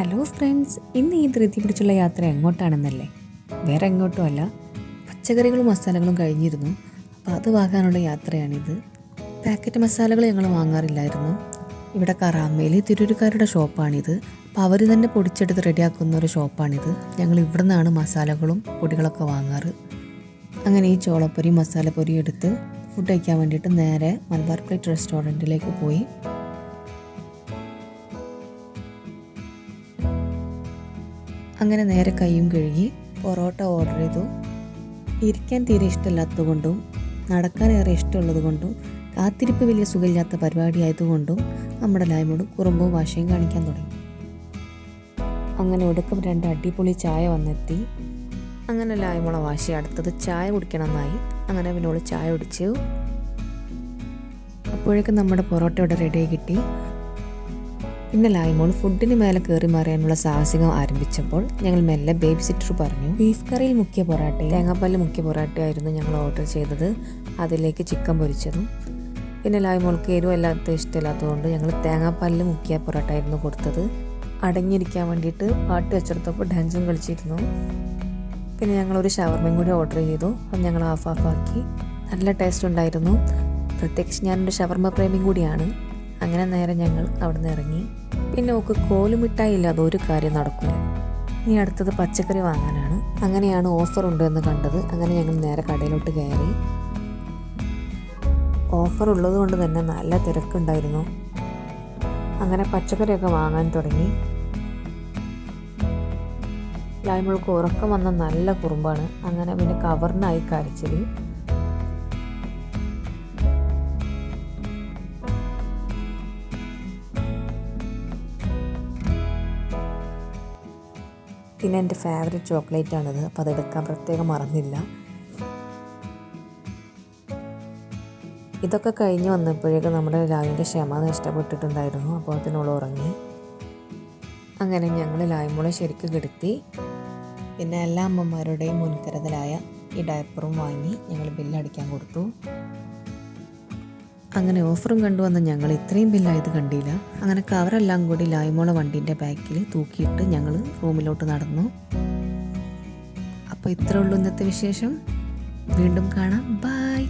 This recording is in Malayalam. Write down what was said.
ഹലോ ഫ്രണ്ട്സ്, ഇന്ന് ഈ ധൃതി പിടിച്ചുള്ള യാത്ര എങ്ങോട്ടാണെന്നല്ലേ? വേറെ എങ്ങോട്ടും അല്ല, പച്ചക്കറികളും മസാലകളും കഴിഞ്ഞിരുന്നു. അപ്പോൾ അത് വാങ്ങാനുള്ള യാത്രയാണിത്. പാക്കറ്റ് മസാലകൾ ഞങ്ങൾ വാങ്ങാറില്ലായിരുന്നു. ഇവിടെ കറാമയിൽ തിരൂരുകാരുടെ ഷോപ്പാണിത്. അപ്പോൾ അവർ തന്നെ പൊടിച്ചെടുത്ത് റെഡിയാക്കുന്ന ഒരു ഷോപ്പാണിത്. ഞങ്ങൾ ഇവിടെ നിന്നാണ് മസാലകളും പൊടികളൊക്കെ വാങ്ങാറ്. അങ്ങനെ ഈ ചോളപ്പൊരി മസാലപ്പൊരി എടുത്ത് ഫുഡ് കഴിക്കാൻ വേണ്ടിയിട്ട് നേരെ മലബാർ പ്ലേറ്റ് റെസ്റ്റോറൻറ്റിലേക്ക് പോയി. അങ്ങനെ നേരെ കൈയും കഴുകി പൊറോട്ട ഓർഡർ ചെയ്തു. ഇരിക്കാൻ തീരെ ഇഷ്ടമില്ലാത്തത് കൊണ്ടും നടക്കാൻ ഏറെ ഇഷ്ടമുള്ളത് കൊണ്ടും കാത്തിരിപ്പ് വലിയ സുഖമില്ലാത്ത പരിപാടി ആയതുകൊണ്ടും നമ്മുടെ ലായ്മോട് കുറുമ്പും വാശയും കാണിക്കാൻ തുടങ്ങി. അങ്ങനെ ഒടുക്കം 2 അടിപൊളി ചായ വന്നെത്തി. അങ്ങനെ ലായ്മോള വാശി അടുത്തത് ചായ കുടിക്കണമെന്നായി. അങ്ങനെ പിന്നോട് ചായ കുടിച്ചു. അപ്പോഴേക്കും നമ്മുടെ പൊറോട്ട ഇവിടെ റെഡിയായി കിട്ടി. പിന്നെ ലായ്മോൾ ഫുഡിന് മേലെ കയറി മറിയാനുള്ള സാഹസികം ആരംഭിച്ചപ്പോൾ ഞങ്ങൾ മെല്ലെ ബേബി സിറ്റർ പറഞ്ഞു. ബീഫ് കറിയിൽ മുക്കിയ പൊറാട്ടയും തേങ്ങാപ്പാലിൽ മുക്കിയ പൊറാട്ടയായിരുന്നു ഞങ്ങൾ ഓർഡർ ചെയ്തത്. അതിലേക്ക് ചിക്കൻ പൊരിച്ചതും. പിന്നെ ലായ്മോൾക്ക് എരിവല്ലാത്ത ഇഷ്ടമില്ലാത്തതുകൊണ്ട് ഞങ്ങൾ തേങ്ങാപ്പാലിൽ മുക്കിയ പൊറാട്ട ആയിരുന്നു കൊടുത്തത്. അടങ്ങിയിരിക്കാൻ വേണ്ടിയിട്ട് പാട്ട് വെച്ചെടുത്തപ്പോൾ ഡാൻസും കളിച്ചിരുന്നു. പിന്നെ ഞങ്ങളൊരു ഷവർമയും കൂടി ഓർഡർ ചെയ്തു. അത് ഞങ്ങൾ ഹാഫ് ആക്കി. നല്ല ടേസ്റ്റ് ഉണ്ടായിരുന്നു. പ്രത്യേകിച്ച് ഞാനൊരു ഷവർമ പ്രേമിയും കൂടിയാണ്. അങ്ങനെ നേരെ ഞങ്ങൾ അവിടെ നിന്ന് ഇറങ്ങി. പിന്നെ ഒക്കെ കോലുമിഠായി ഇല്ലാതെ ഒരു കാര്യം നടക്കില്ല. ഇനി അടുത്തത് പച്ചക്കറി വാങ്ങാനാണ്. അങ്ങനെയാണ് ഓഫർ ഉണ്ട് എന്ന് കണ്ടത്. അങ്ങനെ ഞങ്ങൾ നേരെ കടയിലോട്ട് കയറി. ഓഫർ ഉള്ളത് കൊണ്ട് തന്നെ നല്ല തിരക്കുണ്ടായിരുന്നു. അങ്ങനെ പച്ചക്കറിയൊക്കെ വാങ്ങാൻ തുടങ്ങി. ലായ്മൾക്ക് ഉറക്കം വന്ന നല്ല കുറുമ്പാണ്. അങ്ങനെ പിന്നെ കവറിനായി കരച്ചിൽ. പിന്നെ എൻ്റെ ഫേവറേറ്റ് ചോക്ലേറ്റ് ആണിത്. അപ്പോൾ അതെടുക്കാൻ പ്രത്യേകം മറന്നില്ല. ഇതൊക്കെ കഴിഞ്ഞ് വന്നപ്പോഴേക്കും നമ്മുടെ ലായിൻ്റെ ക്ഷമ നഷ്ടപ്പെട്ടിട്ടുണ്ടായിരുന്നു. അപ്പോൾ അതിനോട് ഉറങ്ങി. അങ്ങനെ ഞങ്ങൾ ലായ്മോളെ ശരിക്കും കിടത്തി. പിന്നെ എല്ലാ അമ്മമാരുടെയും മുൻകരുതലായ ഈ ഡയപ്പറും വാങ്ങി ഞങ്ങൾ ബില്ലടിക്കാൻ കൊടുത്തു. അങ്ങനെ ഓഫറും കണ്ടുവന്ന ഞങ്ങൾ ഇത്രയും ബില്ലായത് കണ്ടില്ല. അങ്ങനെ കവറെല്ലാം കൂടി ലായ്മോളെ വണ്ടീൻ്റെ ബാക്കിൽ തൂക്കിയിട്ട് ഞങ്ങൾ റൂമിലോട്ട് നടന്നു. അപ്പോൾ ഇത്രേ ഉള്ളൂ ഇന്നത്തെ വിശേഷം. വീണ്ടും കാണാം. ബൈ.